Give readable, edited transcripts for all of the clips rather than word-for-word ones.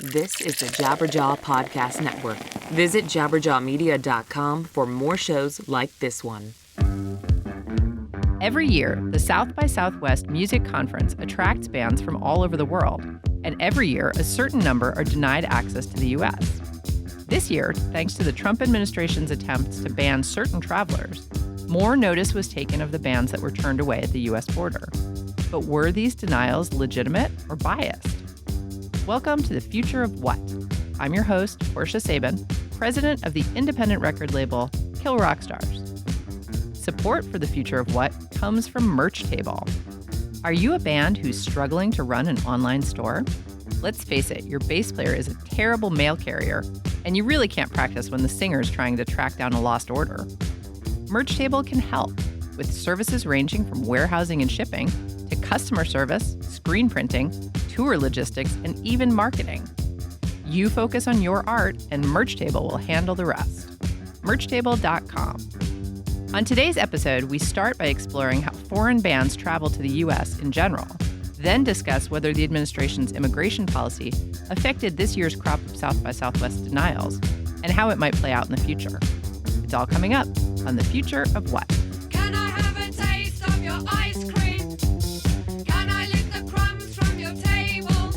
This is the Jabberjaw Podcast Network. Visit jabberjawmedia.com for more shows like this one. Every year, the South by Southwest Music Conference attracts bands from all over the world, and every year, a certain number are denied access to the U.S. This year, thanks to the Trump administration's attempts to ban certain travelers, more notice was taken of the bands that were turned away at the U.S. border. But were these denials legitimate or biased? Welcome to The Future of What? I'm your host, Portia Sabin, president of the independent record label Kill Rock Stars. Support for The Future of What comes from Merch Table. Are you a band who's struggling to run an online store? Let's face it, your bass player is a terrible mail carrier, and you really can't practice when the singer's trying to track down a lost order. Merch Table can help with services ranging from warehousing and shipping to customer service, screen printing, tour logistics, and even marketing. You focus on your art, and Merch Table will handle the rest. Merchtable.com. On today's episode, we start by exploring how foreign bands travel to the U.S. in general, then discuss whether the administration's immigration policy affected this year's crop of South by Southwest denials, and how it might play out in the future. It's all coming up on The Future of What? Can I have a taste of your ice cream? Can I lick the crumbs from your table?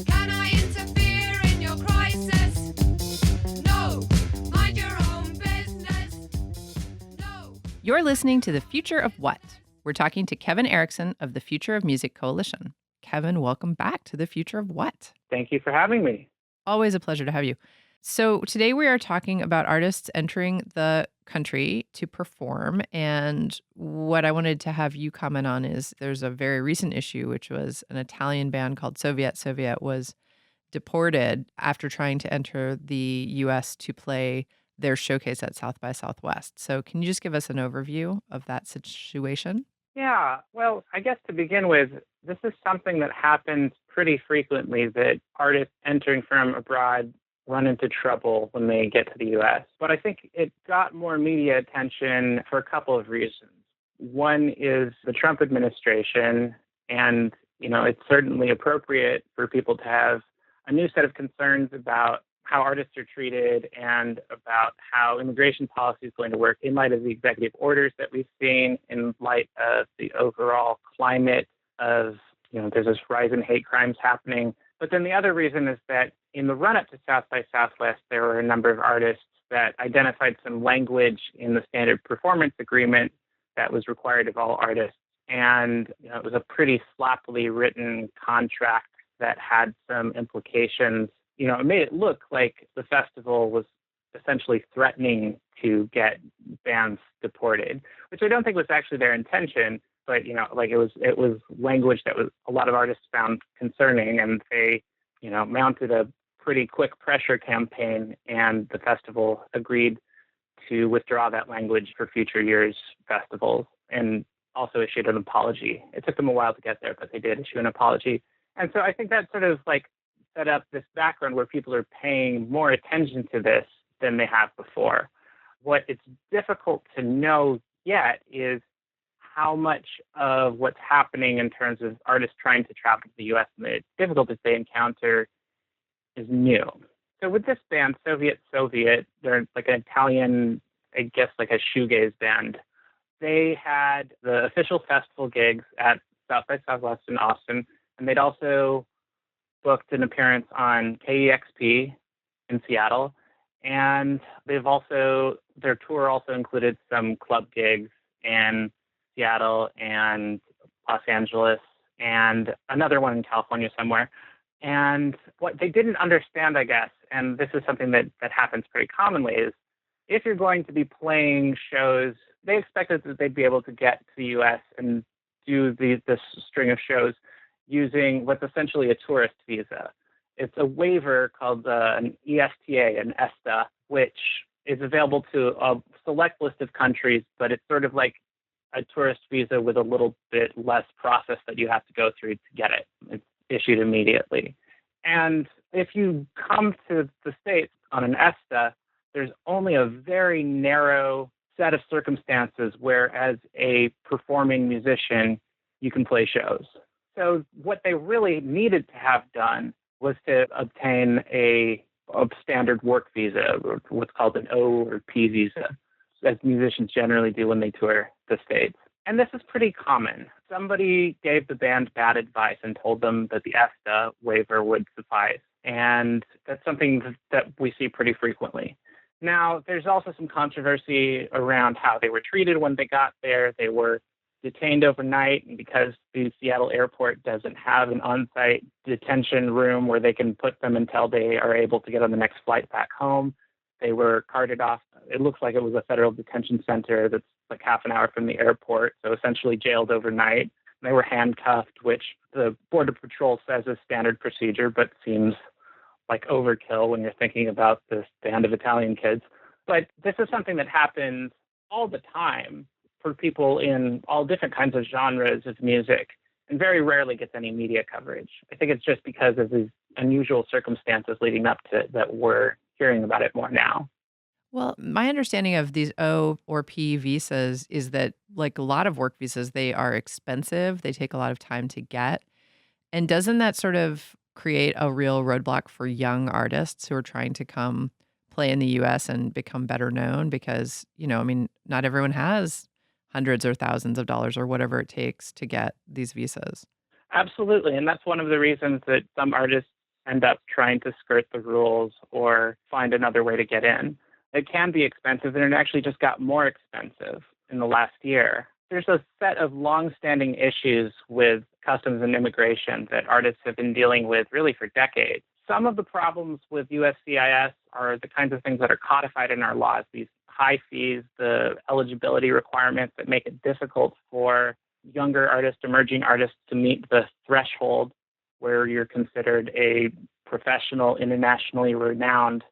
Can I interfere in your crisis? No. Mind your own business. No. You're listening to The Future of What? We're talking to Kevin Erickson of the Future of Music Coalition. Kevin, welcome back to The Future of What? Thank you for having me. Always a pleasure to have you. So today we are talking about artists entering the country to perform. And what I wanted to have you comment on is there's a very recent issue, which was an Italian band called Soviet. Soviet was deported after trying to enter the U.S. to play their showcase at South by Southwest. So can you just give us an overview of that situation? Yeah, well, I guess to begin with, this is something that happens pretty frequently, that artists entering from abroad run into trouble when they get to the U.S. But I think it got more media attention for a couple of reasons. One is the Trump administration, and, it's certainly appropriate for people to have a new set of concerns about how artists are treated and about how immigration policy is going to work in light of the executive orders that we've seen, in light of the overall climate of, there's this rise in hate crimes happening. But then the other reason is that in the run-up to South by Southwest, there were a number of artists that identified some language in the standard performance agreement that was required of all artists. And it was a pretty sloppily written contract that had some implications. It made it look like the festival was essentially threatening to get bands deported, which I don't think was actually their intention. But, it was language that was a lot of artists found concerning, and they, mounted a pretty quick pressure campaign, and the festival agreed to withdraw that language for future years' festivals and also issued an apology. It took them a while to get there, but they did issue an apology. And so I think that sort of set up this background where people are paying more attention to this than they have before. What it's difficult to know yet is how much of what's happening in terms of artists trying to travel to the U.S. and the difficulties they encounter is new. So with this band, Soviet, they're like an Italian, I guess like a shoegaze band. They had the official festival gigs at South by Southwest in Austin, and they'd also booked an appearance on KEXP in Seattle. And their tour also included some club gigs in Seattle and Los Angeles and another one in California somewhere. And what they didn't understand, I guess, and this is something that happens pretty commonly, is if you're going to be playing shows, they expected that they'd be able to get to the U.S. and do this string of shows using what's essentially a tourist visa. It's a waiver called an ESTA, an ESTA, which is available to a select list of countries, but it's sort of like a tourist visa with a little bit less process that you have to go through to get it. It's issued immediately. And if you come to the States on an ESTA, there's only a very narrow set of circumstances where, as a performing musician, you can play shows. So what they really needed to have done was to obtain a standard work visa, or what's called an O or P visa, as musicians generally do when they tour the States. And this is pretty common. Somebody gave the band bad advice and told them that the ESTA waiver would suffice. And that's something that we see pretty frequently. Now, there's also some controversy around how they were treated when they got there. They were detained overnight, and because the Seattle airport doesn't have an on-site detention room where they can put them until they are able to get on the next flight back home, they were carted off. It looks like it was a federal detention center that's like half an hour from the airport, so essentially jailed overnight. They were handcuffed, which the Border Patrol says is standard procedure, but seems like overkill when you're thinking about this band of Italian kids. But this is something that happens all the time for people in all different kinds of genres of music, and very rarely gets any media coverage. I think it's just because of these unusual circumstances leading up to it that we're hearing about it more now. Well, my understanding of these O or P visas is that, like a lot of work visas, they are expensive. They take a lot of time to get. And doesn't that sort of create a real roadblock for young artists who are trying to come play in the US and become better known? Because, I mean, not everyone has hundreds or thousands of dollars or whatever it takes to get these visas. Absolutely. And that's one of the reasons that some artists end up trying to skirt the rules or find another way to get in. It can be expensive, and it actually just got more expensive in the last year. There's a set of long-standing issues with customs and immigration that artists have been dealing with really for decades. Some of the problems with USCIS are the kinds of things that are codified in our laws, these high fees, the eligibility requirements that make it difficult for younger artists, emerging artists to meet the threshold where you're considered a professional, internationally renowned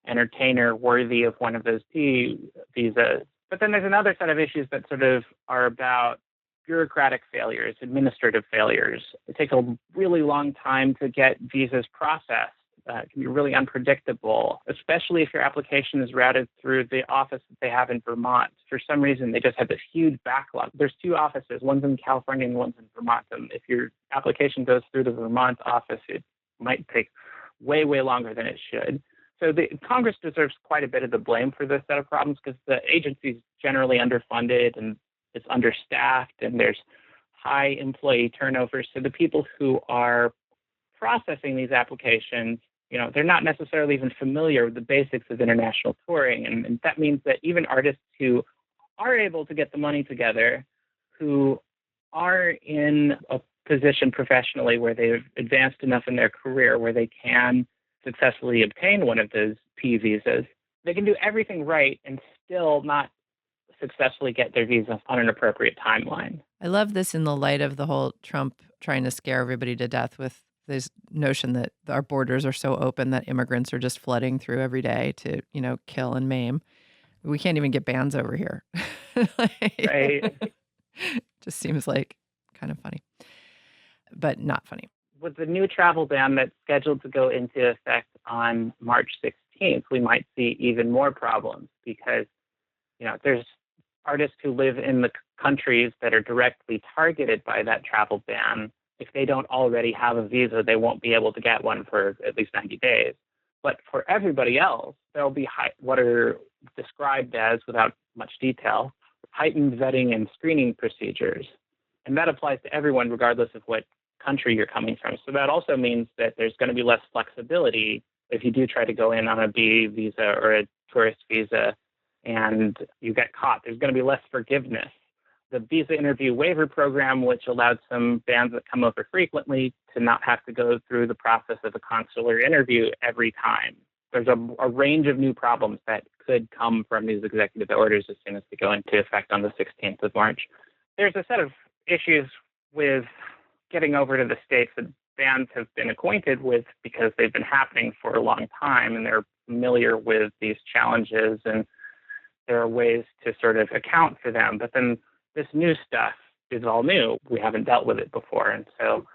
entertainer worthy of one of those P visas. But then there's another set of issues that sort of are about bureaucratic failures, administrative failures. It takes a really long time to get visas processed. It can be really unpredictable, especially if your application is routed through the office that they have in Vermont. For some reason, they just have this huge backlog. There's two offices, one's in California and one's in Vermont. And if your application goes through the Vermont office, it might take way, way longer than it should. So the Congress deserves quite a bit of the blame for this set of problems because the agency is generally underfunded and it's understaffed and there's high employee turnover. So the people who are processing these applications, they're not necessarily even familiar with the basics of international touring. And that means that even artists who are able to get the money together, who are in a position professionally where they've advanced enough in their career where they can successfully obtain one of those P visas, they can do everything right and still not successfully get their visa on an appropriate timeline. I love this in the light of the whole Trump trying to scare everybody to death with this notion that our borders are so open that immigrants are just flooding through every day to, kill and maim. We can't even get bands over here. Right. Just seems like kind of funny, but not funny. With the new travel ban that's scheduled to go into effect on March 16th, we might see even more problems because, there's artists who live in the countries that are directly targeted by that travel ban. If they don't already have a visa, they won't be able to get one for at least 90 days. But for everybody else, there'll be what are described as, without much detail, heightened vetting and screening procedures. And that applies to everyone, regardless of what country you're coming from. So that also means that there's going to be less flexibility if you do try to go in on a B visa or a tourist visa and you get caught. There's going to be less forgiveness. The visa interview waiver program, which allowed some bands that come over frequently to not have to go through the process of a consular interview every time. There's a range of new problems that could come from these executive orders as soon as they go into effect on the 16th of March. There's a set of issues with getting over to the States that bands have been acquainted with because they've been happening for a long time and they're familiar with these challenges and there are ways to sort of account for them. But then this new stuff is all new. We haven't dealt with it before. And so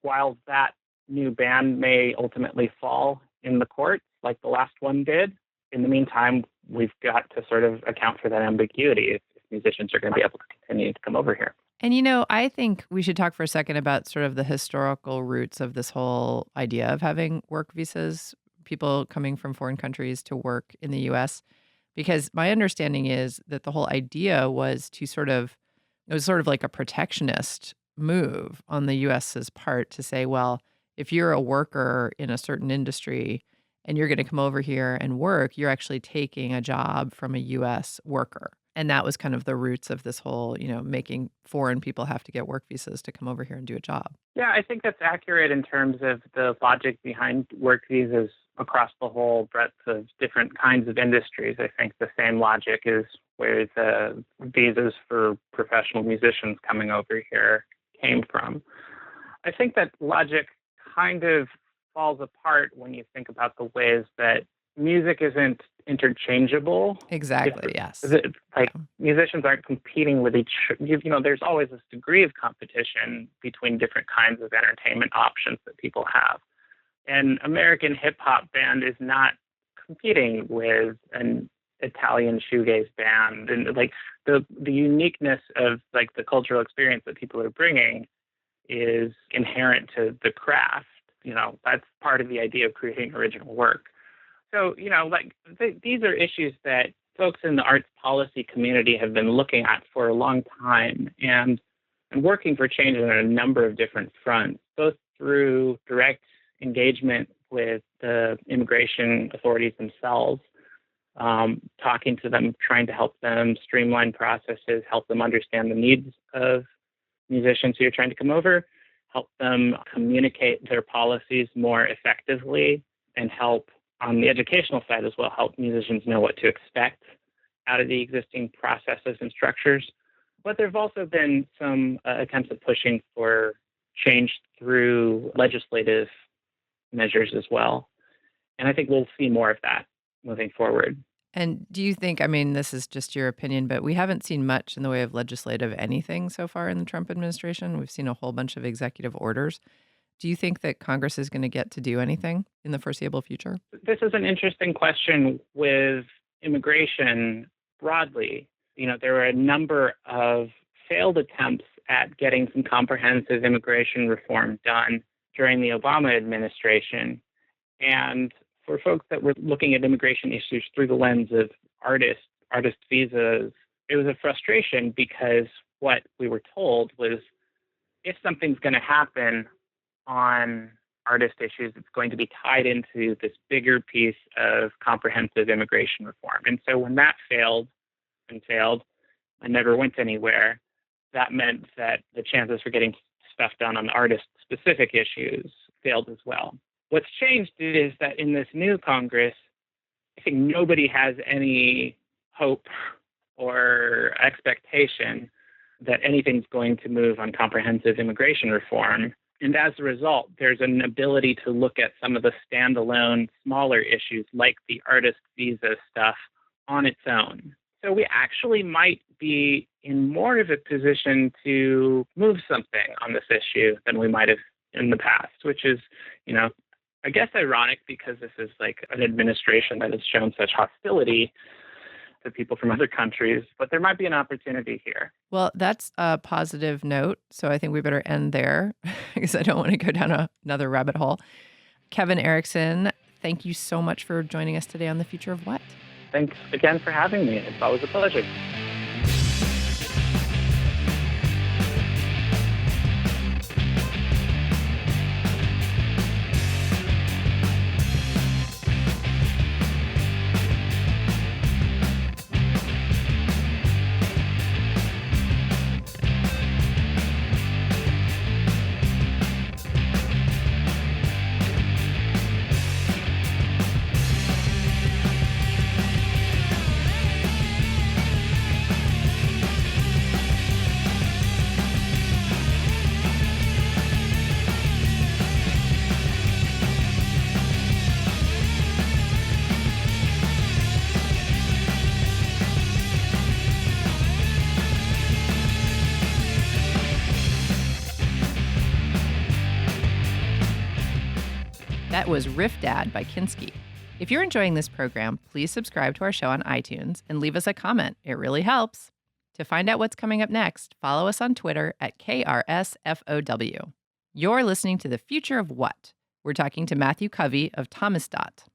while that new ban may ultimately fall in the courts like the last one did, in the meantime, we've got to sort of account for that ambiguity if musicians are going to be able to continue to come over here. And, I think we should talk for a second about sort of the historical roots of this whole idea of having work visas, people coming from foreign countries to work in the U.S. Because my understanding is that the whole idea was it was sort of like a protectionist move on the U.S.'s part to say, well, if you're a worker in a certain industry and you're going to come over here and work, you're actually taking a job from a U.S. worker. And that was kind of the roots of this whole, making foreign people have to get work visas to come over here and do a job. Yeah, I think that's accurate in terms of the logic behind work visas across the whole breadth of different kinds of industries. I think the same logic is where the visas for professional musicians coming over here came from. I think that logic kind of falls apart when you think about the ways that music isn't interchangeable. Exactly, yes. Musicians aren't competing with each, there's always this degree of competition between different kinds of entertainment options that people have. An American hip hop band is not competing with an Italian shoegaze band, and the uniqueness of the cultural experience that people are bringing is inherent to the craft. That's part of the idea of creating original work. So, these are issues that folks in the arts policy community have been looking at for a long time and working for change on a number of different fronts, both through direct engagement with the immigration authorities themselves, talking to them, trying to help them streamline processes, help them understand the needs of musicians who are trying to come over, help them communicate their policies more effectively, and help on the educational side as well, help musicians know what to expect out of the existing processes and structures. But there have also been some attempts at pushing for change through legislative measures as well. And I think we'll see more of that moving forward. And do you think, this is just your opinion, but we haven't seen much in the way of legislative anything so far in the Trump administration. We've seen a whole bunch of executive orders. Do you think that Congress is going to get to do anything in the foreseeable future? This is an interesting question with immigration broadly. There were a number of failed attempts at getting some comprehensive immigration reform done during the Obama administration. And for folks that were looking at immigration issues through the lens of artist visas, it was a frustration because what we were told was if something's going to happen on artist issues, it's going to be tied into this bigger piece of comprehensive immigration reform. And so when that failed and never went anywhere, that meant that the chances for getting stuff done on the artist-specific issues failed as well. What's changed is that in this new Congress, I think nobody has any hope or expectation that anything's going to move on comprehensive immigration reform. And as a result, there's an ability to look at some of the standalone smaller issues like the artist visa stuff on its own. So we actually might be in more of a position to move something on this issue than we might have in the past, which is, I guess ironic because this is an administration that has shown such hostility to people from other countries, but there might be an opportunity here. Well, that's a positive note. So I think we better end there because I don't want to go down another rabbit hole. Kevin Erickson, thank you so much for joining us today on The Future of What? Thanks again for having me. It's always a pleasure. That was Riff Dad by Kinski. If you're enjoying this program, please subscribe to our show on iTunes and leave us a comment. It really helps. To find out what's coming up next, follow us on Twitter at KRSFOW. You're listening to The Future of What? We're talking to Matthew Covey of Tamizdat.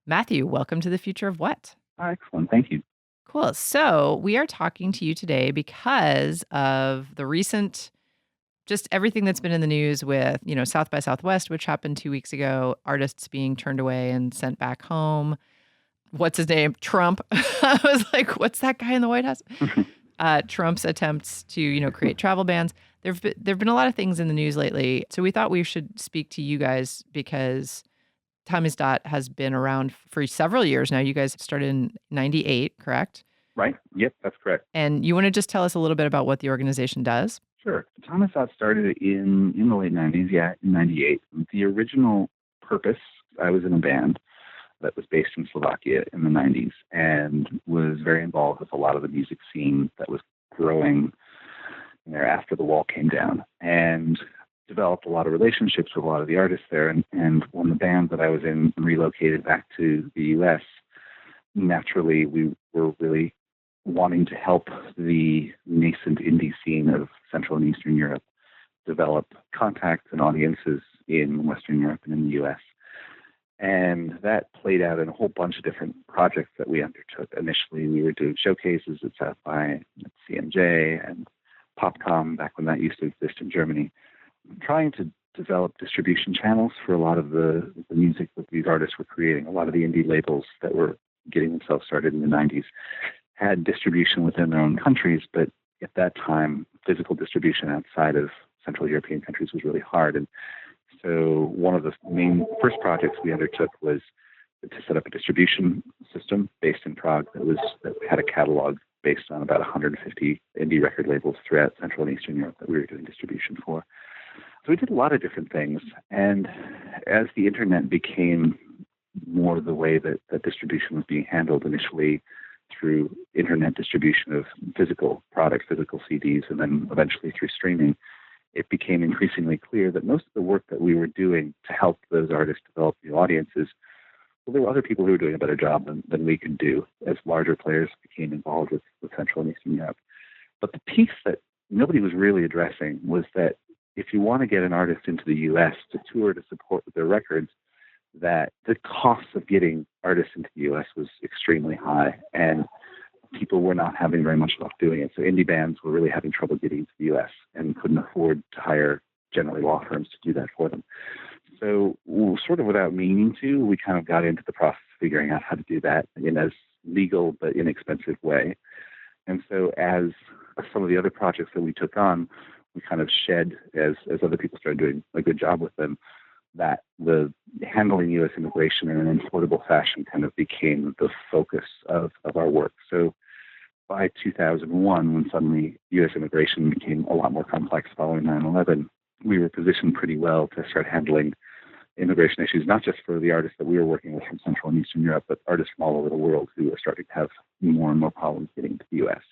Matthew, welcome to The Future of What? Excellent. Thank you. Cool. So we are talking to you today because of the recent, just everything that's been in the news with, South by Southwest, which happened 2 weeks ago, artists being turned away and sent back home. What's his name? Trump. I was like, what's that guy in the White House? Trump's attempts to, create travel bans. There've been a lot of things in the news lately. So we thought we should speak to you guys because Tamizdat has been around for several years now. You guys started in 98, correct? Right. Yep, that's correct. And you want to just tell us a little bit about what the organization does? Sure. Tamizdat started in the late 90s, in 98. The original purpose, I was in a band that was based in Slovakia in the 90s and was very involved with a lot of the music scene that was growing there after the wall came down, and developed a lot of relationships with a lot of the artists there. And when the band that I was in relocated back to the U.S., naturally we were really wanting to help the nascent indie scene of Central and Eastern Europe develop contacts and audiences in Western Europe and in the U.S. And that played out in a whole bunch of different projects that we undertook. Initially, we were doing showcases at South by, at CMJ, and Popcom, back when that used to exist in Germany, trying to develop distribution channels for a lot of the music that these artists were creating. A lot of the indie labels that were getting themselves started in the 90s had distribution within their own countries, but at that time, physical distribution outside of Central European countries was really hard. And so one of the main first projects we undertook was to set up a distribution system based in Prague that had a catalog based on about 150 indie record labels throughout Central and Eastern Europe that we were doing distribution for. So we did a lot of different things. And as the internet became more the way that distribution was being handled, initially through internet distribution of physical products, physical CDs, and then eventually through streaming, it became increasingly clear that most of the work that we were doing to help those artists develop new audiences, well, there were other people who were doing a better job than we could do as larger players became involved with Central and Eastern Europe. But the piece that nobody was really addressing was that if you want to get an artist into the U.S. to tour to support with their records, that the cost of getting artists into the U.S. was extremely high, and people were not having very much luck doing it. So indie bands were really having trouble getting into the U.S. and couldn't afford to hire generally law firms to do that for them. So sort of without meaning to, we kind of got into the process of figuring out how to do that in as legal but inexpensive way. And so as some of the other projects that we took on, we kind of shed, as other people started doing a good job with them, that the handling U.S. immigration in an affordable fashion kind of became the focus of our work. So by 2001, when suddenly U.S. immigration became a lot more complex following 9/11, we were positioned pretty well to start handling immigration issues, not just for the artists that we were working with from Central and Eastern Europe, but artists from all over the world who were starting to have more and more problems getting into the U.S.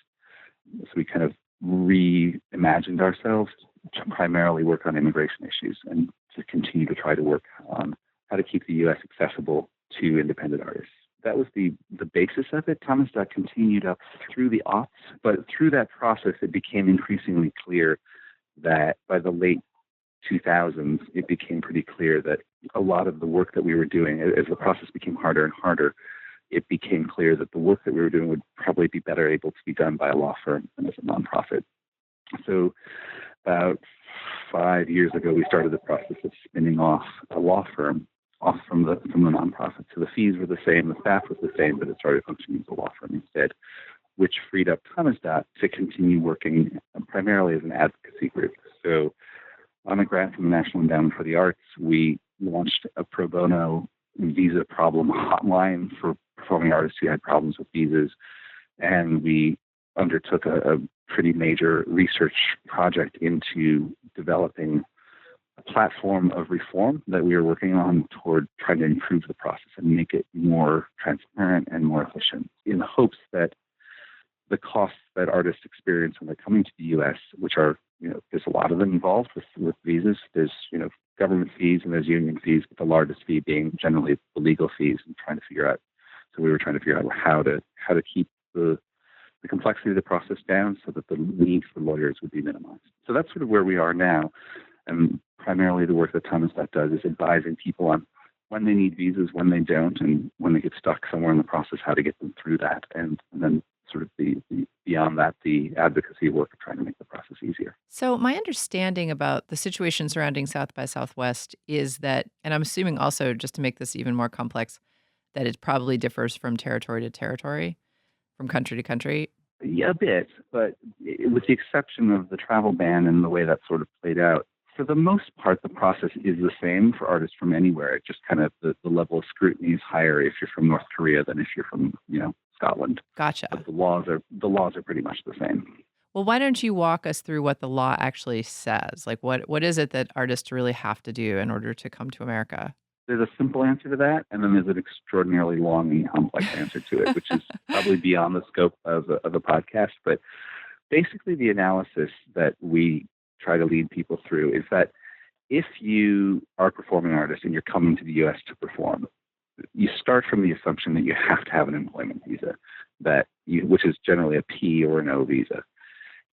So we kind of reimagined ourselves to primarily work on immigration issues and to continue to try to work on how to keep the U.S. accessible to independent artists. That was the basis of it. Tamizdat continued up through the aughts, but through that process, it became increasingly clear that by the late 2000s, it became pretty clear that a lot of the work that we were doing, as the process became harder and harder, it became clear that the work that we were doing would probably be better able to be done by a law firm than as a nonprofit. So about 5 years ago, we started the process of spinning off a law firm off from the nonprofit. So the fees were the same, the staff was the same, but it started functioning as a law firm instead, which freed up Tamizdat to continue working primarily as an advocacy group. So on a grant from the National Endowment for the Arts, we launched a pro bono visa problem hotline for performing artists who had problems with visas, and we undertook a pretty major research project into developing a platform of reform that we were working on toward trying to improve the process and make it more transparent and more efficient, in the hopes that the costs that artists experience when they're coming to the U.S., which are, there's a lot of them involved with visas. There's, government fees and there's union fees, but the largest fee being generally the legal fees, and we were trying to figure out how to keep the the complexity of the process down so that the need for lawyers would be minimized. So that's sort of where we are now. And primarily the work that Tamizdat does is advising people on when they need visas, when they don't, and when they get stuck somewhere in the process, how to get them through that. And then sort of beyond that, the advocacy work of trying to make the process easier. So my understanding about the situation surrounding South by Southwest is that, and I'm assuming also, just to make this even more complex, that it probably differs from territory to territory, from country to country. Yeah, a bit, but with the exception of the travel ban and the way that sort of played out, for the most part, the process is the same for artists from anywhere. It just kind of the level of scrutiny is higher if you're from North Korea than if you're from, Scotland. Gotcha. But the laws are pretty much the same. Well, why don't you walk us through what the law actually says? Like, what is it that artists really have to do in order to come to America? There's a simple answer to that, and then there's an extraordinarily long and complex answer to it, which is probably beyond the scope of a podcast. But basically, the analysis that we try to lead people through is that if you are a performing artist and you're coming to the U.S. to perform, you start from the assumption that you have to have an employment visa, which is generally a P or an O visa,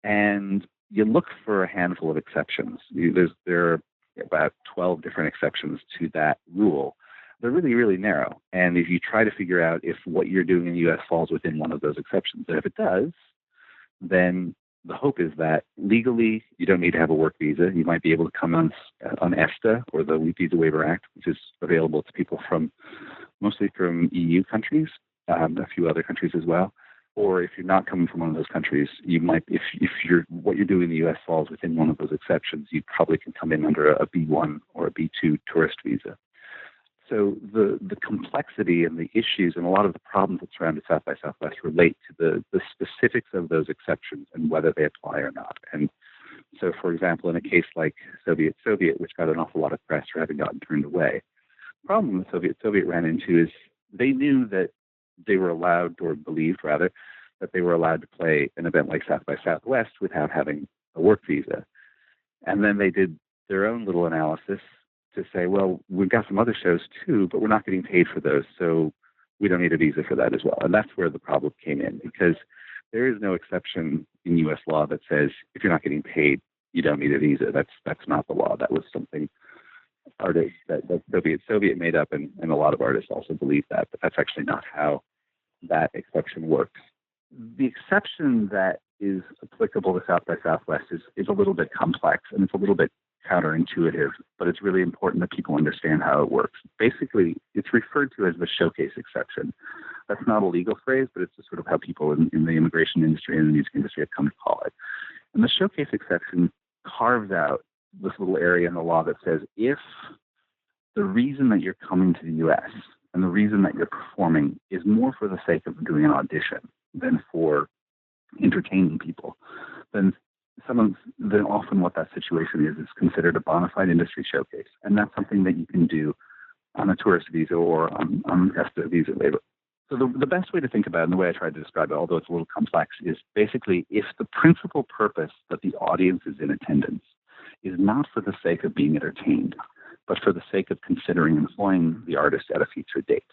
and you look for a handful of exceptions. There are about 12 different exceptions to that rule. They're really, really narrow. And if you try to figure out if what you're doing in the U.S. falls within one of those exceptions, and if it does, then the hope is that legally you don't need to have a work visa. You might be able to come on ESTA, or the Visa Waiver Act, which is available to people mostly from EU countries, a few other countries as well. Or if you're not coming from one of those countries, you might, if what you're doing in the U.S. falls within one of those exceptions, you probably can come in under a B1 or a B2 tourist visa. So the complexity and the issues and a lot of the problems that surround South by Southwest relate to the specifics of those exceptions and whether they apply or not. And so, for example, in a case like Soviet, which got an awful lot of press for having gotten turned away, the problem the Soviet ran into is they knew that they were allowed, or believed rather, that they were allowed to play an event like South by Southwest without having a work visa. And then they did their own little analysis to say, well, we've got some other shows too, but we're not getting paid for those, so we don't need a visa for that as well. And that's where the problem came in, because there is no exception in U.S. law that says if you're not getting paid, you don't need a visa. That's not the law. That was something artists that Soviet made up, and a lot of artists also believe that, but that's actually not how that exception works. The exception that is applicable to South by Southwest is a little bit complex, and it's a little bit counterintuitive, but it's really important that people understand how it works. Basically, it's referred to as the showcase exception. That's not a legal phrase, but it's just sort of how people in the immigration industry and the music industry have come to call it. And the showcase exception carves out this little area in the law that says if the reason that you're coming to the U.S. and the reason that you're performing is more for the sake of doing an audition than for entertaining people, then often what that situation is considered a bona fide industry showcase. And that's something that you can do on a tourist visa or on ESTA visa waiver. So the best way to think about it, and the way I tried to describe it, although it's a little complex, is basically if the principal purpose that the audience is in attendance is not for the sake of being entertained, but for the sake of considering employing the artist at a future date,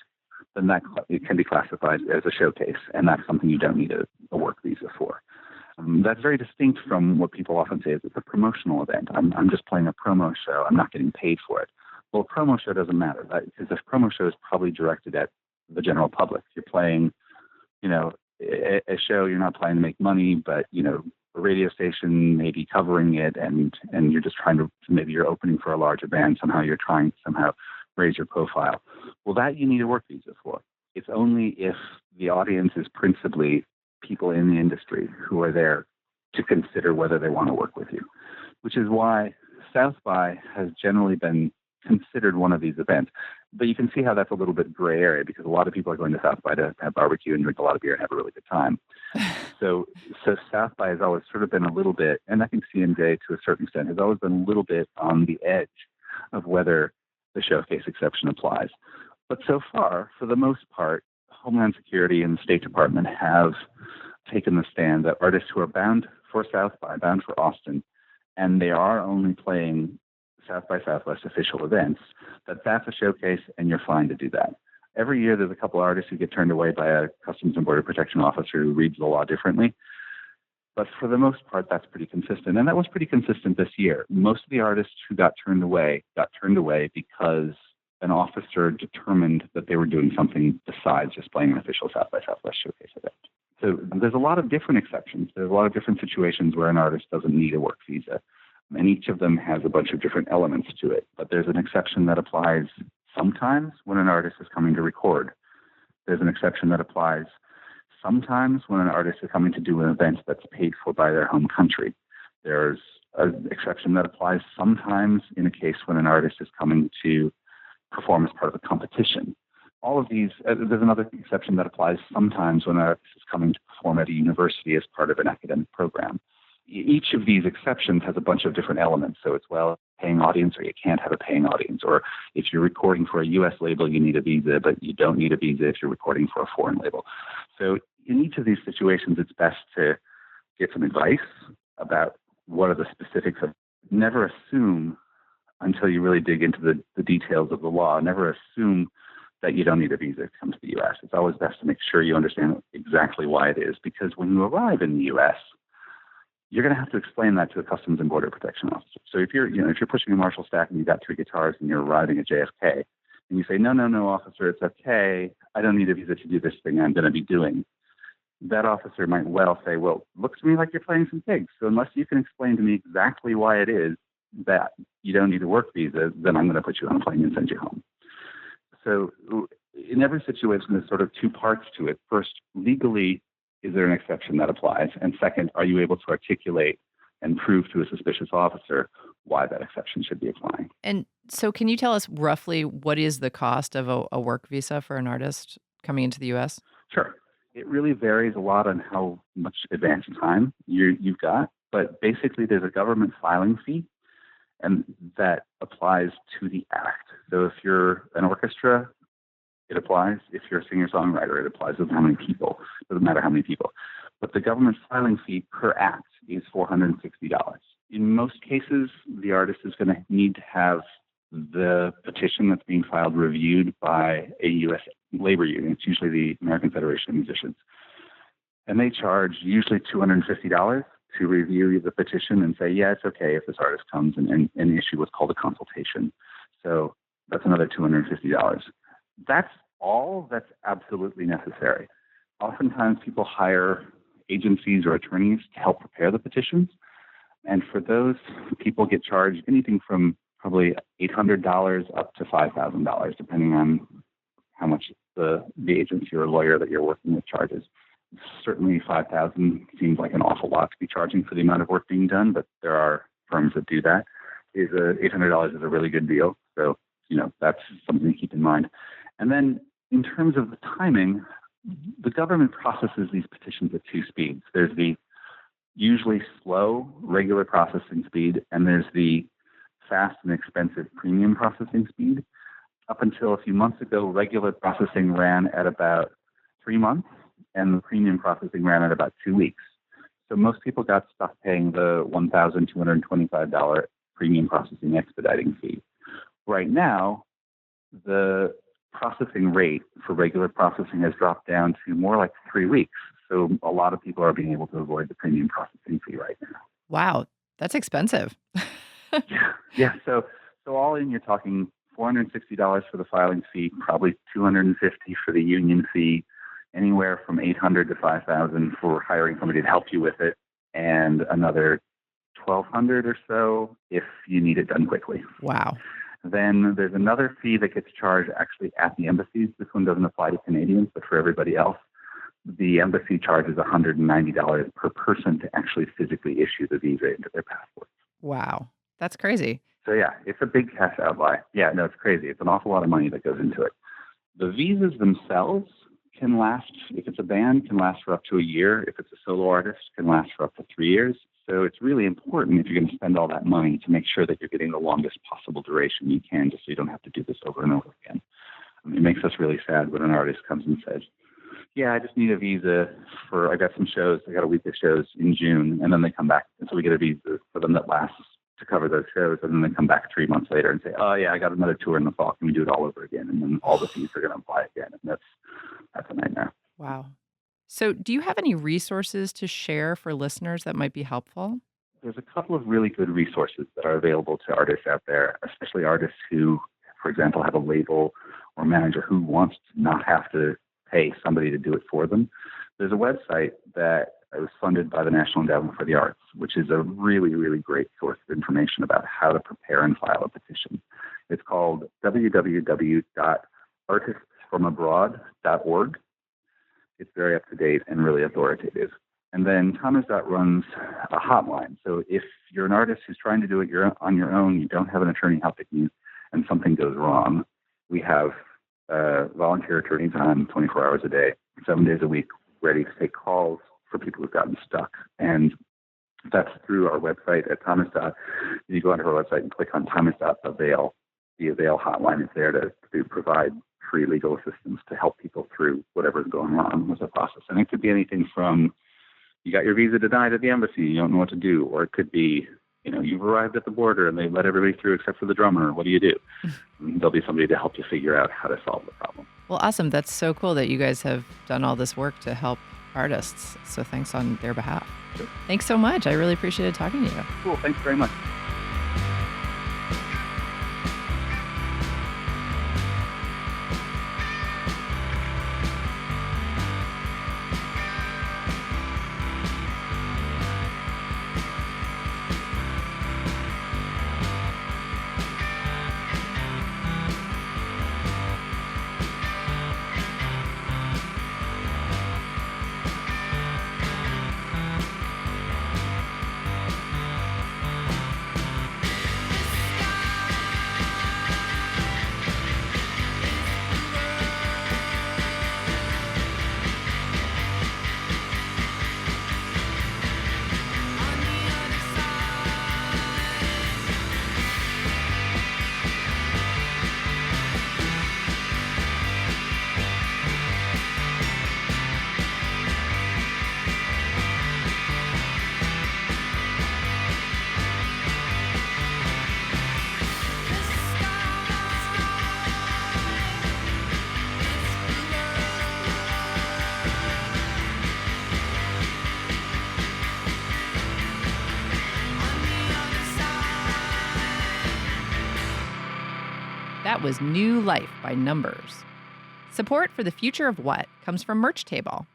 then it can be classified as a showcase, and that's something you don't need a work visa for. That's very distinct from what people often say is it's a promotional event. I'm just playing a promo show. I'm not getting paid for it. Well, a promo show doesn't matter, right? Because a promo show is probably directed at the general public. You're playing, a show. You're not playing to make money, but a radio station may be covering it, and you're just trying to, maybe you're opening for a larger band. Somehow you're trying to raise your profile. Well, that you need a work visa for. It's only if the audience is principally people in the industry who are there to consider whether they want to work with you, which is why South by has generally been considered one of these events. But you can see how that's a little bit gray area, because a lot of people are going to South by to have barbecue and drink a lot of beer and have a really good time. So South by has always sort of been a little bit, and I think CMJ to a certain extent has always been a little bit on the edge of whether the showcase exception applies. But so far, for the most part, Homeland Security and the State Department have taken the stand that artists who are bound for South by, bound for Austin, and they are only playing South by Southwest official events, that's a showcase and you're fine to do that. Every year there's a couple artists who get turned away by a Customs and Border Protection officer who reads the law differently. But for the most part, that's pretty consistent. And that was pretty consistent this year. Most of the artists who got turned away because an officer determined that they were doing something besides just playing an official South by Southwest showcase event. So there's a lot of different exceptions. There's a lot of different situations where an artist doesn't need a work visa. And each of them has a bunch of different elements to it. But there's an exception that applies sometimes when an artist is coming to record. There's an exception that applies sometimes when an artist is coming to do an event that's paid for by their home country. There's an exception that applies sometimes in a case when an artist is coming to perform as part of a competition. All of these, there's another exception that applies sometimes when an artist is coming to perform at a university as part of an academic program. Each of these exceptions has a bunch of different elements. So it's, well, paying audience, or you can't have a paying audience. Or if you're recording for a U.S. label, you need a visa, but you don't need a visa if you're recording for a foreign label. So in each of these situations, it's best to get some advice about what are the specifics of. Never assume until you really dig into the details of the law. Never assume that you don't need a visa to come to the U.S. It's always best to make sure you understand exactly why it is, because when you arrive in the U.S., you're going to have to explain that to a Customs and Border Protection officer. So if you're pushing a Marshall stack and you've got 3 guitars and you're arriving at JFK, and you say, no, officer, it's okay, I don't need a visa to do this thing I'm going to be doing, that officer might well say, well, looks to me like you're playing some pigs. So unless you can explain to me exactly why it is that you don't need a work visa, then I'm going to put you on a plane and send you home. So in every situation, there's sort of 2 parts to it. First, legally, is there an exception that applies? And second, are you able to articulate and prove to a suspicious officer why that exception should be applying? And so can you tell us roughly what is the cost of a work visa for an artist coming into the U.S.? Sure. It really varies a lot on how much advance time you've got. But basically, there's a government filing fee, and that applies to the act. So if you're an orchestra, it applies. If you're a singer-songwriter, it applies. It doesn't matter how many people. It doesn't matter how many people. But the government filing fee per act is $460. In most cases, the artist is going to need to have the petition that's being filed reviewed by a U.S. labor union. It's usually the American Federation of Musicians. And they charge usually $250 to review the petition and say, yeah, it's okay if this artist comes and issue what's called a consultation. So that's another $250. That's all that's absolutely necessary. Oftentimes people hire agencies or attorneys to help prepare the petitions. And for those, people get charged anything from probably $800 up to $5,000, depending on how much the agency or lawyer that you're working with charges. Certainly $5,000 seems like an awful lot to be charging for the amount of work being done, but there are firms that do that. $800 is a really good deal. So, that's something to keep in mind. And then in terms of the timing, the government processes these petitions at 2 speeds. There's the usually slow, regular processing speed, and there's the fast and expensive premium processing speed. Up until a few months ago, regular processing ran at about 3 months, and the premium processing ran at about 2 weeks. So most people got stuck paying the $1,225 premium processing expediting fee. Right now, the processing rate for regular processing has dropped down to more like 3 weeks. So a lot of people are being able to avoid the premium processing fee right now. Wow, that's expensive. Yeah. So all in, you're talking $460 for the filing fee, probably $250 for the union fee, anywhere from $800 to $5,000 for hiring somebody to help you with it, and another $1,200 or so if you need it done quickly. Wow. Then there's another fee that gets charged actually at the embassies. This one doesn't apply to Canadians, but for everybody else, the embassy charges $190 per person to actually physically issue the visa into their passports. Wow. That's crazy. So yeah, it's a big cash outlay. Yeah, no, it's crazy. It's an awful lot of money that goes into it. The visas themselves can last, if it's a band, can last for up to a year. If it's a solo artist, can last for up to 3 years. So it's really important if you're going to spend all that money to make sure that you're getting the longest possible duration you can, just so you don't have to do this over and over again. It makes us really sad when an artist comes and says, yeah, I just need a visa I got some shows, I got a week of shows in June, and then they come back. And so we get a visa for them that lasts to cover those shows, and then they come back 3 months later and say, oh yeah, I got another tour in the fall. Can we do it all over again? And then all the fees are going to apply again. And that's a nightmare. Wow. So do you have any resources to share for listeners that might be helpful? There's a couple of really good resources that are available to artists out there, especially artists who, for example, have a label or manager who wants to not have to pay somebody to do it for them. There's a website that was funded by the National Endowment for the Arts, which is a really, really great source of information about how to prepare and file a petition. It's called www.artistsfromabroad.org. It's very up to date and really authoritative. And then Tamizdat runs a hotline. So if you're an artist who's trying to do it on your own, you don't have an attorney helping you, and something goes wrong, we have volunteer attorneys on 24 hours a day, 7 days a week, ready to take calls for people who've gotten stuck. And that's through our website at Tamizdat. You go onto our website and click on Tamizdat Avail. The Avail hotline is there to provide free legal assistance to help people through whatever's going wrong with the process. And it could be anything from you got your visa denied at the embassy, you don't know what to do, or it could be, you've arrived at the border and they let everybody through except for the drummer. What do you do? There'll be somebody to help you figure out how to solve the problem. Well, awesome. That's so cool that you guys have done all this work to help artists. So thanks on their behalf. Sure. Thanks so much. I really appreciated talking to you. Cool. Thanks very much. That was New Life by Numbers. Support for the Future of What comes from Merch Table.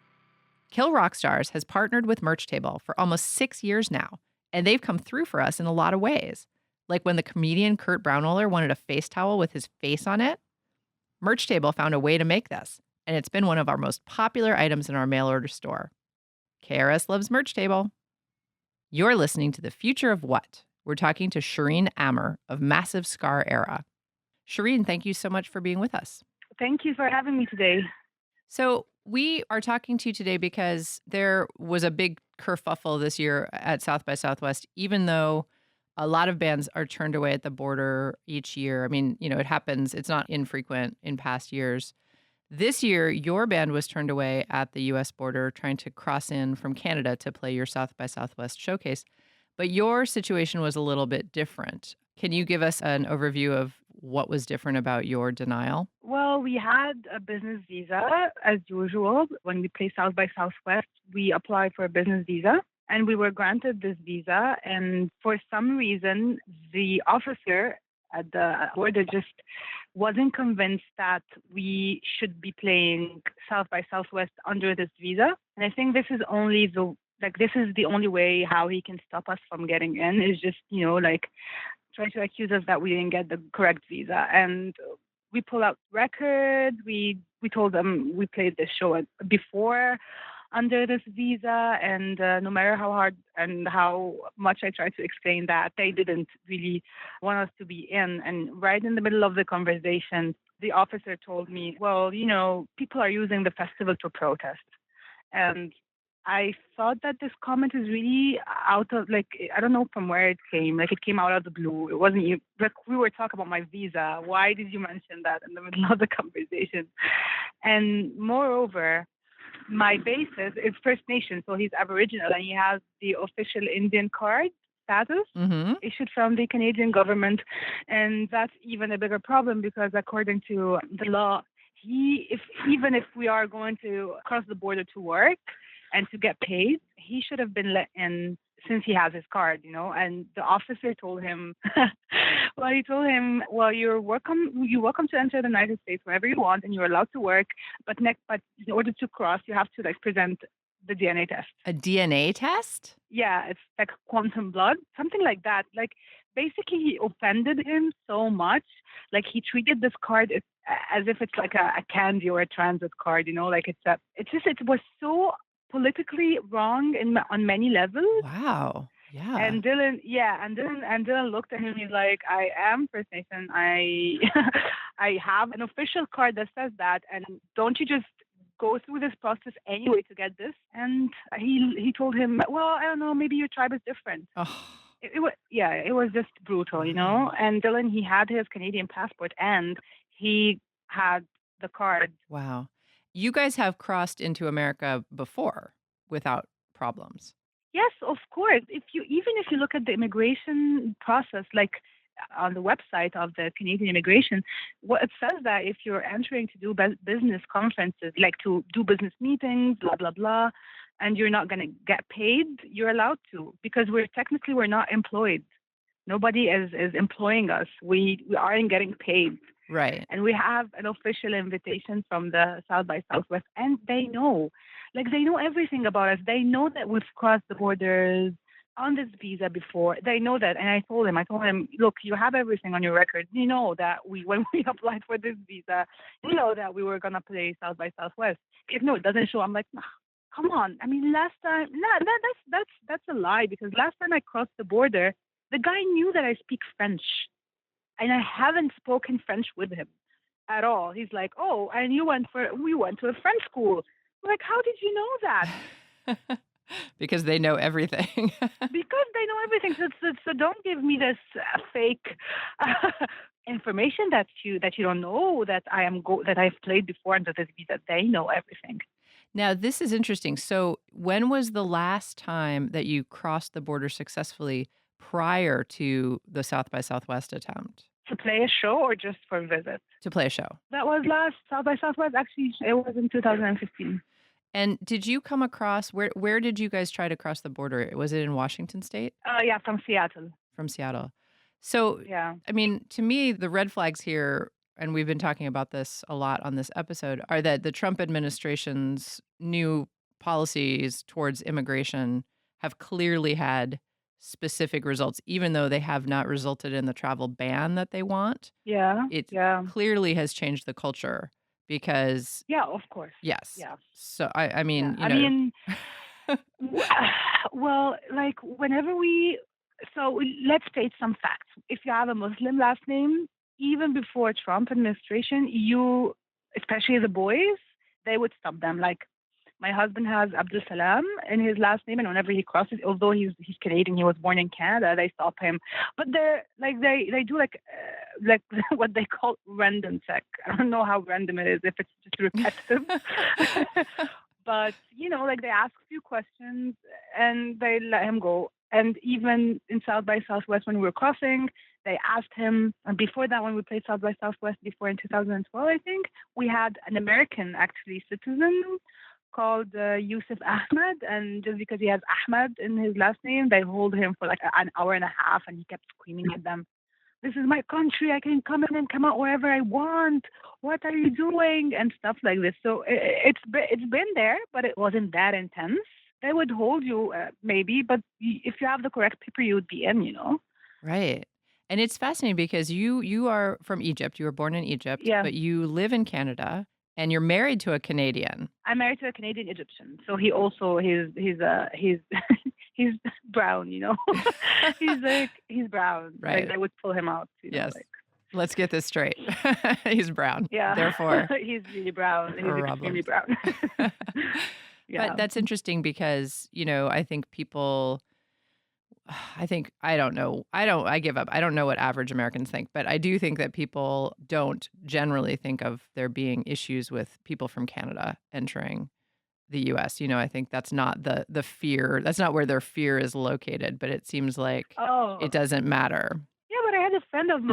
Kill Rock Stars has partnered with Merch Table for almost 6 years now, and they've come through for us in a lot of ways. Like when the comedian Kurt Braunohler wanted a face towel with his face on it, Merch Table found a way to make this, and it's been one of our most popular items in our mail order store. KRS loves Merch Table. You're listening to The Future of What? We're talking to Cherine Ammer of Massive Scar Era. Cherine, thank you so much for being with us. Thank you for having me today. So we are talking to you today because there was a big kerfuffle this year at South by Southwest, even though a lot of bands are turned away at the border each year. I mean, it happens. It's not infrequent in past years. This year, your band was turned away at the U.S. border trying to cross in from Canada to play your South by Southwest showcase. But your situation was a little bit different. Can you give us an overview of what was different about your denial? Well, we had a business visa as usual. When we play South by Southwest, we applied for a business visa and we were granted this visa. And for some reason, the officer at the border just wasn't convinced that we should be playing South by Southwest under this visa. And I think this is the only way how he can stop us from getting in is just, try to accuse us that we didn't get the correct visa. And we pulled out records. We told them we played this show before under this visa. And no matter how hard and how much I tried to explain that, they didn't really want us to be in. And right in the middle of the conversation, the officer told me, well, people are using the festival to protest. And I thought that this comment is really out of, I don't know from where it came. It came out of the blue. It wasn't you. We were talking about my visa. Why did you mention that in the middle of the conversation? And moreover, my bassist is First Nation, so he's Aboriginal, and he has the official Indian card status Mm-hmm. issued from the Canadian government, and that's even a bigger problem because according to the law, even if we are going to cross the border to work and to get paid, he should have been let in since he has his card, And the officer told him, he told him, well, you're welcome to enter the United States wherever you want, and you're allowed to work, but in order to cross, you have to present the DNA test. A DNA test? Yeah, it's like quantum blood, something like that. Basically, he offended him so much. He treated this card as if it's like a candy or a transit card, it was so politically wrong on many levels. Wow. Yeah. And Dylan looked at him. He's like, I am First Nation. I have an official card that says that. And don't you just go through this process anyway to get this? And he told him, well, I don't know, maybe your tribe is different. Oh. It was just brutal, And Dylan, he had his Canadian passport and he had the card. Wow. You guys have crossed into America before without problems. Yes, of course. Even if you look at the immigration process, on the website of the Canadian immigration, what it says that if you're entering to do business conferences, to do business meetings, blah blah blah, and you're not going to get paid, you're allowed to because we're not employed. Nobody is employing us. We aren't getting paid. Right. And we have an official invitation from the South by Southwest, and they know. They know everything about us. They know that we've crossed the borders on this visa before. They know that. And I told him, look, you have everything on your record. You know that when we applied for this visa, you know that we were going to play South by Southwest. If no, it doesn't show. I'm like, nah, come on. I mean, last time, that's a lie because last time I crossed the border, the guy knew that I speak French. And I haven't spoken French with him at all. He's like, oh, and we went to a French school. I'm like, how did you know that? Because they know everything. Because they know everything. So don't give me this fake information that you don't know that I've played before and that they know everything. Now, this is interesting. So when was the last time that you crossed the border successfully prior to the South by Southwest attempt? To play a show or just for a visit? To play a show. That was last South by Southwest. Actually, it was in 2015. And did you come across, where did you guys try to cross the border? Was it in Washington State? Yeah, from Seattle. From Seattle. So, yeah. I mean, to me, the red flags here, and we've been talking about this a lot on this episode, are that the Trump administration's new policies towards immigration have clearly had specific results, even though they have not resulted in the travel ban that they want. Yeah. It clearly has changed the culture because. Yeah, of course. Yes. Yeah. So, I mean, well, whenever let's state some facts. If you have a Muslim last name, even before Trump administration, especially the boys, they would stop them. My husband has Abdul Salam in his last name, and whenever he crosses, although he's Canadian, he was born in Canada, they stop him. But they're they do what they call random check. I don't know how random it is, if it's just repetitive. But they ask a few questions and they let him go. And even in South by Southwest, when we were crossing, they asked him. And before that, when we played South by Southwest, before in 2012, I think we had an American citizen called Yusuf Ahmed, and just because he has Ahmed in his last name, they hold him for an hour and a half, and he kept screaming at them, "This is my country. I can come in and come out wherever I want. What are you doing?" and stuff like this. So it's been there, but it wasn't that intense. They would hold you maybe, but if you have the correct paper, you would be in. Right. And it's fascinating because you are from Egypt. You were born in Egypt, but you live in Canada. And you're married to a Canadian. I'm married to a Canadian Egyptian. So he also he's brown, he's brown. Right. They would pull him out. Yes. Let's get this straight. He's brown. Yeah. Therefore, he's really brown. He's extremely brown. Yeah. But that's interesting because I think people. I don't know. I give up. I don't know what average Americans think, but I do think that people don't generally think of there being issues with people from Canada entering the U.S. I think that's not the fear. That's not where their fear is located, but it seems like Oh, it doesn't matter. yeah, but I had a friend of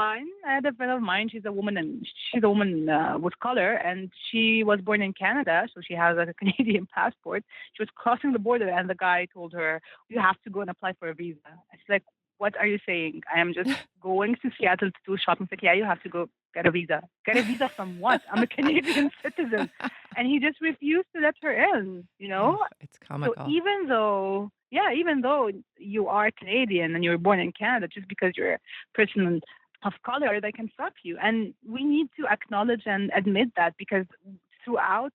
mine. She's a woman, and she's a woman with color, and she was born in Canada, so she has a Canadian passport. She was crossing the border, and the guy told her, "You have to go and apply for a visa." And she's like, "What are you saying? I am just going to Seattle to do shopping." He's like, "Yeah, you have to go get a visa." Get a visa from what? I'm a Canadian citizen, and he just refused to let her in. Oh, it's So comical. even though you are Canadian and you were born in Canada, just because you're a person of color, they can stop you. And we need to acknowledge and admit that, because throughout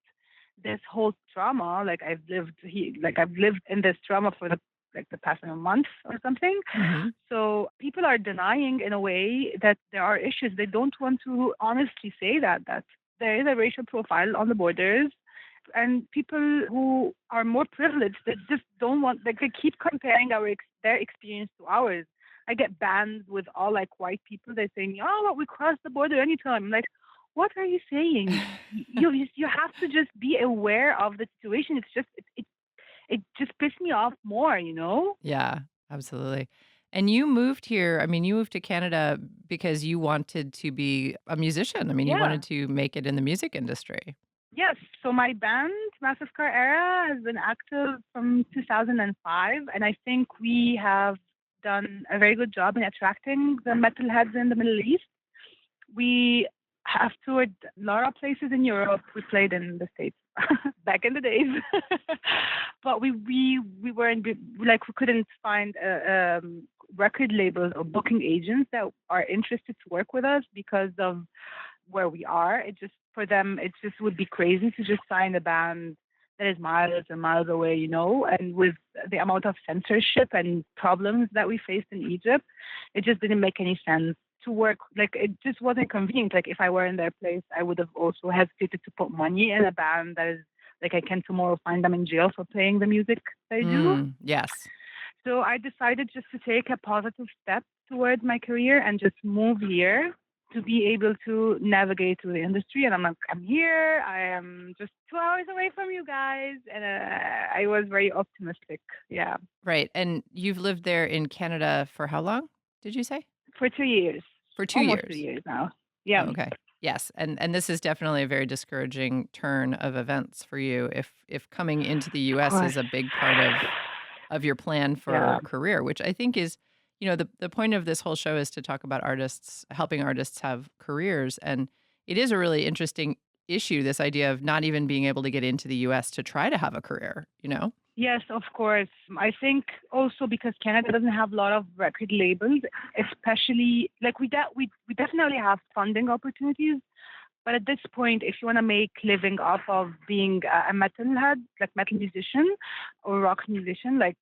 this whole trauma, I've lived in this trauma for the past month or something. Hmm. So people are denying in a way that there are issues. They don't want to honestly say that there is a racial profile on the borders, and people who are more privileged, they just don't want, like, they keep comparing their experience to ours. I get banned with all like white people. They're saying, "Oh, well, we cross the border anytime." I'm like, what are you saying? You have to just be aware of the situation. It just pissed me off more. Yeah, absolutely. And you moved here. I mean, you moved to Canada because you wanted to be a musician. I mean, you Yeah. wanted to make it in the music industry. Yes. So my band, Massive Car Era, has been active from 2005, and I think we have done a very good job in attracting the metalheads in the Middle East. We have toured a lot of places in Europe. We played in the States back in the days, but we weren't like, we couldn't find record labels or booking agents that are interested to work with us because of where we are. It just, for them, it just would be crazy to just sign a band that is miles and miles away. And with the amount of censorship and problems that we faced in Egypt, it just didn't make any sense to work. Like, it just wasn't convenient. Like, if I were in their place, I would have also hesitated to put money in a band that is like, I can tomorrow find them in jail for playing the music they do. Yes. So I decided just to take a positive step towards my career and just move here to be able to navigate through the industry. And I'm like, I'm here. I am just 2 hours away from you guys. And I was very optimistic. Yeah. Right. And you've lived there in Canada for how long, did you say? For 2 years. For 2 Almost years. 2 years now. Yeah. Okay. Yes. And this is definitely a very discouraging turn of events for you if coming into the US is a big part of your plan for Yeah. a career, which I think is, the point of this whole show is to talk about artists, helping artists have careers. And it is a really interesting issue, this idea of not even being able to get into the US to try to have a career. Yes, of course. I think also because Canada doesn't have a lot of record labels, especially like we definitely have funding opportunities. But at this point, if you want to make living off of being a metalhead, like metal musician or rock musician, like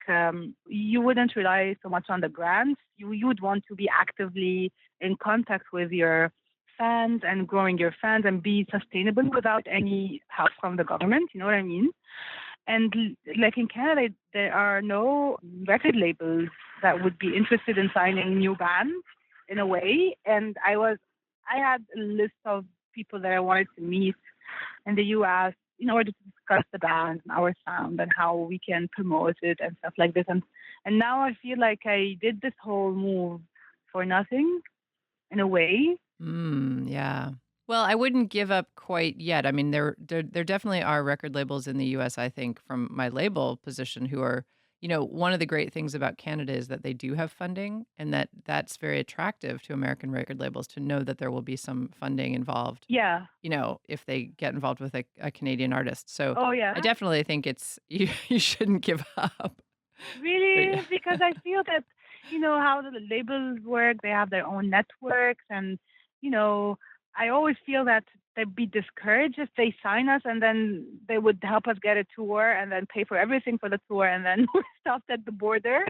you wouldn't rely so much on the grants. You would want to be actively in contact with your fans and growing your fans and be sustainable without any help from the government. You know what I mean? And like in Canada, there are no record labels that would be interested in signing new bands in a way. And I had a list of people that I wanted to meet in the US in order to discuss the band and our sound and how we can promote it and stuff like this. And now I feel like I did this whole move for nothing in a way. Yeah. Well, I wouldn't give up quite yet. I mean, there definitely are record labels in the U.S., I think, from my label position, who are, one of the great things about Canada is that they do have funding, and that's very attractive to American record labels to know that there will be some funding involved, Yeah. if they get involved with a Canadian artist. So Oh, yeah. I definitely think you shouldn't give up. Really? Yeah. Because I feel that, how the labels work, they have their own networks. And, I always feel that they'd be discouraged if they sign us and then they would help us get a tour and then pay for everything for the tour and then we're stopped at the border.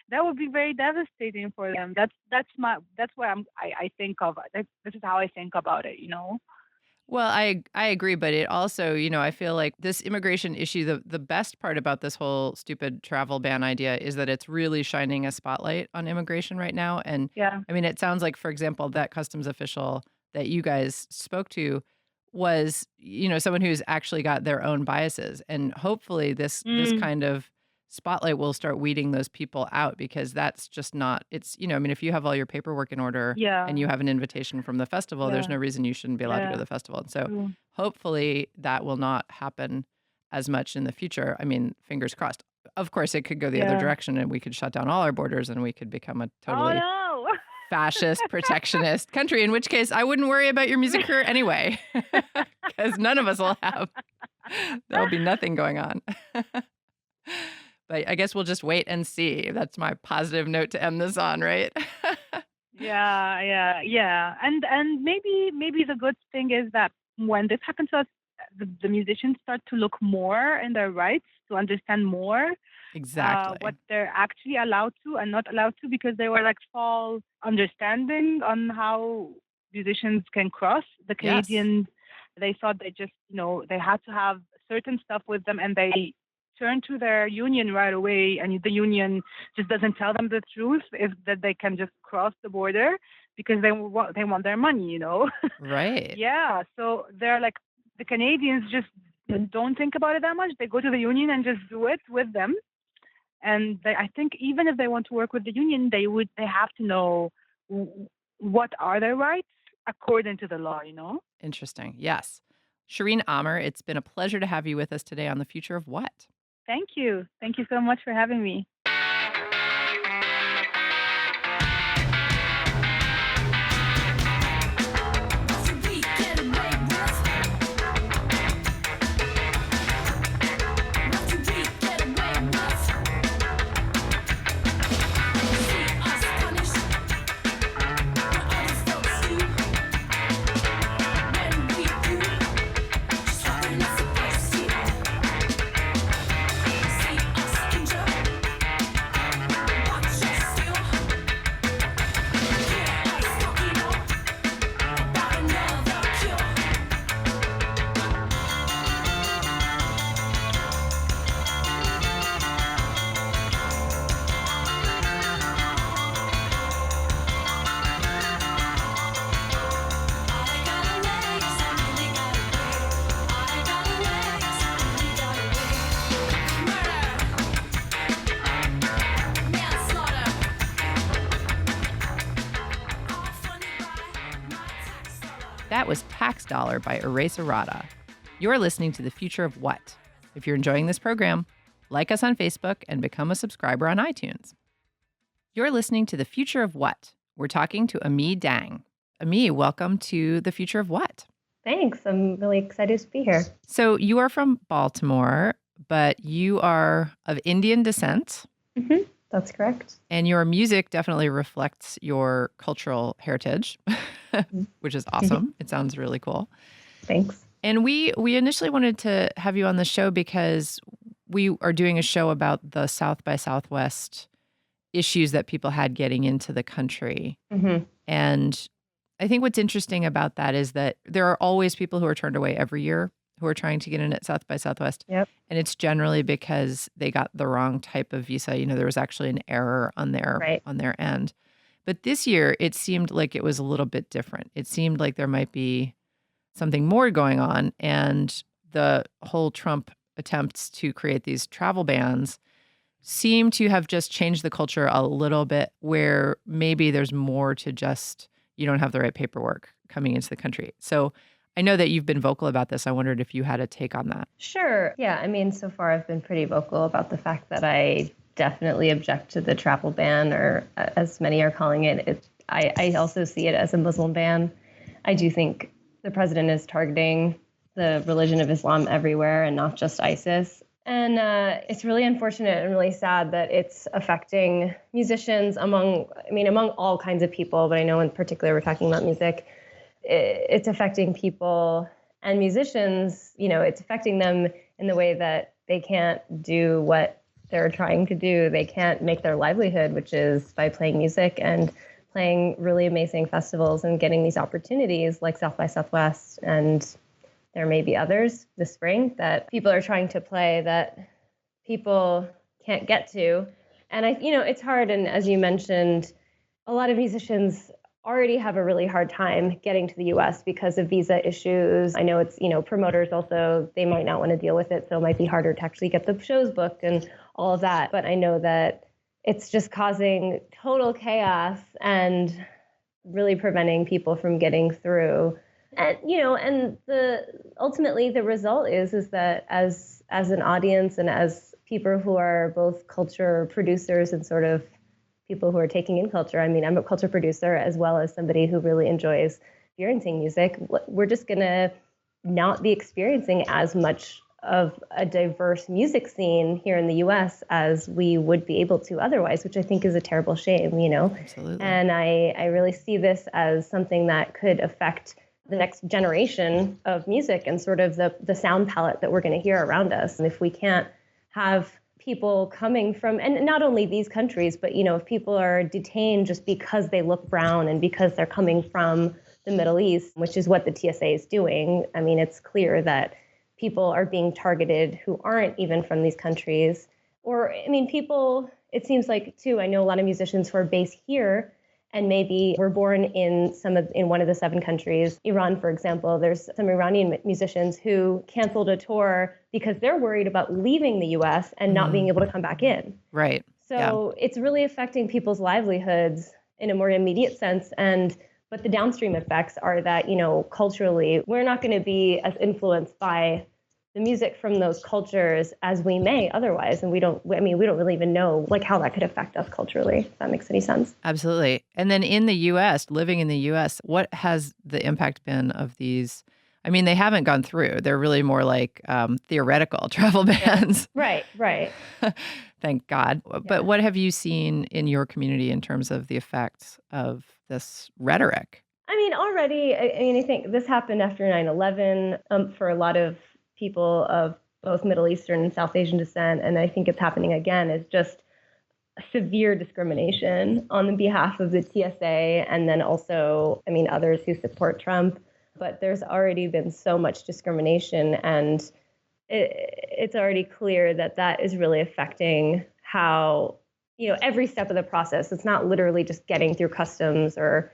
That would be very devastating for them. That's what I think of. This is how I think about it. Well, I agree, but it also, I feel like this immigration issue, the best part about this whole stupid travel ban idea is that it's really shining a spotlight on immigration right now. And Yeah. I mean, it sounds like, for example, that customs official that you guys spoke to was, someone who's actually got their own biases. And hopefully this kind of spotlight will start weeding those people out, because that's just not, it's, if you have all your paperwork in order and you have an invitation from the festival, there's no reason you shouldn't be allowed to go to the festival. And so hopefully that will not happen as much in the future. I mean, fingers crossed. Of course, it could go the other direction and we could shut down all our borders and we could become a totally fascist, protectionist country, in which case I wouldn't worry about your music career anyway, because none of us will have. There'll be nothing going on. But I guess we'll just wait and see. That's my positive note to end this on, right? Yeah. And maybe the good thing is that when this happens to us, the musicians start to look more in their rights, to understand more what they're actually allowed to and not allowed to, because they were like false understanding on how musicians can cross. The Canadians, they thought they just, they had to have certain stuff with them, and they turn to their union right away, and the union just doesn't tell them the truth, is that they can just cross the border because they want their money, Right. Yeah, so they're like, the Canadians just don't think about it that much. They go to the union and just do it with them. And I think even if they want to work with the union, they have to know what are their rights according to the law, Interesting. Yes. Cherine Amer, it's been a pleasure to have you with us today on The Future of What? Thank you. Thank you so much for having me. That was Tax Dollar by Erase Errata. You're listening to The Future of What? If you're enjoying this program, like us on Facebook and become a subscriber on iTunes. You're listening to The Future of What? We're talking to Ami Dang. Ami, welcome to The Future of What? Thanks. I'm really excited to be here. So you are from Baltimore, but you are of Indian descent. Mm-hmm. That's correct. And your music definitely reflects your cultural heritage, which is awesome. It sounds really cool. Thanks. And we initially wanted to have you on the show because we are doing a show about the South by Southwest issues that people had getting into the country. Mm-hmm. And I think what's interesting about that is that there are always people who are turned away every year who are trying to get in at South by Southwest. Yep. And it's generally because they got the wrong type of visa. You know, there was actually an error on their end. But this year, it seemed like it was a little bit different. It seemed like there might be something more going on. And the whole Trump attempts to create these travel bans seem to have just changed the culture a little bit, where maybe there's more to just, you don't have the right paperwork coming into the country. So I know that you've been vocal about this. I wondered if you had a take on that. Sure. Yeah. I mean, so far I've been pretty vocal about the fact that I definitely object to the travel ban, or as many are calling it. I also see it as a Muslim ban. I do think the president is targeting the religion of Islam everywhere and not just ISIS. And it's really unfortunate and really sad that it's affecting musicians among all kinds of people, but I know in particular we're talking about music. It's affecting people and musicians, it's affecting them in the way that they can't do what they're trying to do. They can't make their livelihood, which is by playing music and playing really amazing festivals and getting these opportunities like South by Southwest. And there may be others this spring that people are trying to play that people can't get to. And it's hard. And as you mentioned, a lot of musicians already have a really hard time getting to the US because of visa issues. I know it's, promoters also, they might not want to deal with it, so it might be harder to actually get the shows booked and all of that. But I know that it's just causing total chaos and really preventing people from getting through. And, ultimately the result is that as an audience and as people who are both culture producers and sort of people who are taking in culture. I mean, I'm a culture producer as well as somebody who really enjoys experiencing music. We're just going to not be experiencing as much of a diverse music scene here in the US as we would be able to otherwise, which I think is a terrible shame, Absolutely. And I really see this as something that could affect the next generation of music and sort of the sound palette that we're going to hear around us. And if we can't have people coming from, and not only these countries, but, if people are detained just because they look brown and because they're coming from the Middle East, which is what the TSA is doing. I mean, it's clear that people are being targeted who aren't even from these countries. Or, people, it seems like, too, I know a lot of musicians who are based here and maybe were born in one of the 7 countries. Iran, for example, there's some Iranian musicians who canceled a tour because they're worried about leaving the US and not being able to come back in. Right. So It's really affecting people's livelihoods in a more immediate sense. But the downstream effects are that, culturally, we're not going to be as influenced by the music from those cultures as we may otherwise. And we don't really even know how that could affect us culturally, if that makes any sense. Absolutely. And then in the US, living in the US, what has the impact been of these? I mean, they haven't gone through. They're really more like theoretical travel bans. Right. Thank God. Yeah. But what have you seen in your community in terms of the effects of this rhetoric? I mean, already, I think this happened after 9/11 for a lot of people of both Middle Eastern and South Asian descent, and I think it's happening again, is just severe discrimination on the behalf of the TSA and then also, others who support Trump. But there's already been so much discrimination, and it's already clear that is really affecting how, every step of the process. It's not literally just getting through customs or,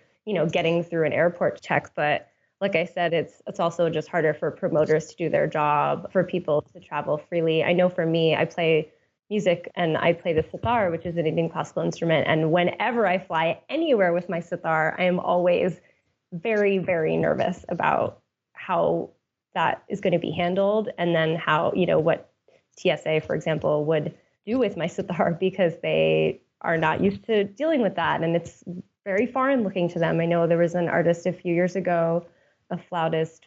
getting through an airport check, but like I said, it's also just harder for promoters to do their job, for people to travel freely. I know for me, I play music and I play the sitar, which is an Indian classical instrument. And whenever I fly anywhere with my sitar, I am always very, very nervous about how that is going to be handled. And then how, what TSA, for example, would do with my sitar, because they are not used to dealing with that. And it's very foreign looking to them. I know there was an artist a few years ago, a flautist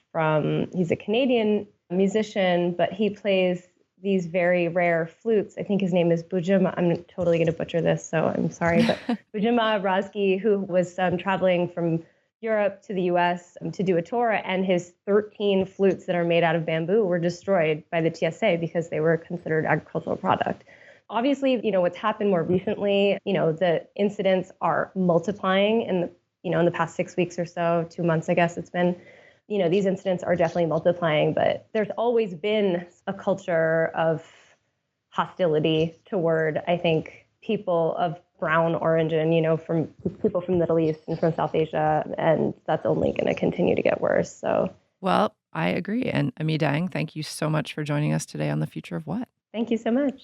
he's a Canadian musician, but he plays these very rare flutes. I think his name is Bujima. I'm totally going to butcher this, so I'm sorry. But Bujima Razgi, who was traveling from Europe to the US to do a tour, and his 13 flutes that are made out of bamboo were destroyed by the TSA because they were considered agricultural product. Obviously, what's happened more recently, the incidents are multiplying in the past 6 weeks or so, 2 months, I guess it's been, these incidents are definitely multiplying, but there's always been a culture of hostility toward, I think, people of brown origin, from people from the Middle East and from South Asia, and that's only going to continue to get worse. So, well, I agree. And Ami Dang, thank you so much for joining us today on The Future of What. Thank you so much.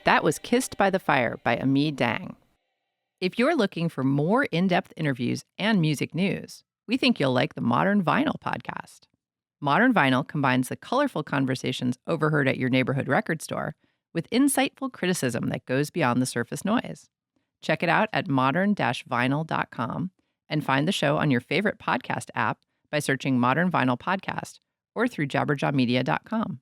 That was Kissed by the Fire by Ami Dang. If you're looking for more in-depth interviews and music news, we think you'll like the Modern Vinyl podcast. Modern Vinyl combines the colorful conversations overheard at your neighborhood record store with insightful criticism that goes beyond the surface noise. Check it out at modern-vinyl.com and find the show on your favorite podcast app by searching Modern Vinyl Podcast or through jabberjawmedia.com.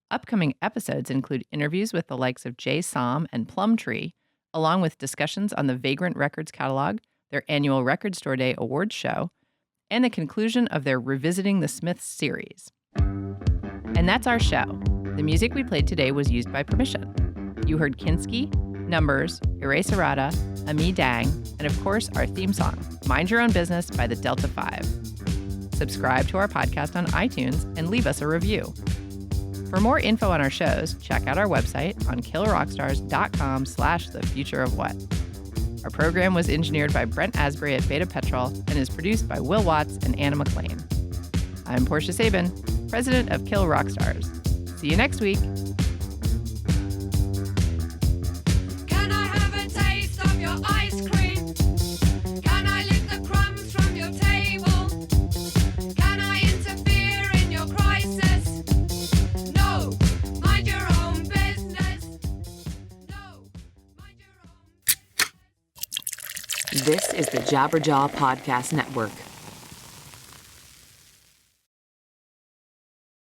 Upcoming episodes include interviews with the likes of Jay Som and Plumtree, along with discussions on the Vagrant Records catalog, their annual Record Store Day Awards show, and the conclusion of their Revisiting the Smiths series. And that's our show. The music we played today was used by permission. You heard Kinski, Numbers, Eraserata, Ami Dang, and of course our theme song, Mind Your Own Business by the Delta 5. Subscribe to our podcast on iTunes and leave us a review. For more info on our shows, check out our website on killrockstars.com/thefutureofwhat. Our program was engineered by Brent Asbury at Beta Petrol and is produced by Will Watts and Anna McLean. I'm Portia Sabin, president of Kill Rockstars. See you next week. Can I have a taste of your ice cream? Can I lick the crumbs from your table? Can I interfere in your crisis? No, mind your own business. No, mind your own business. This is the Jabberjaw Podcast Network.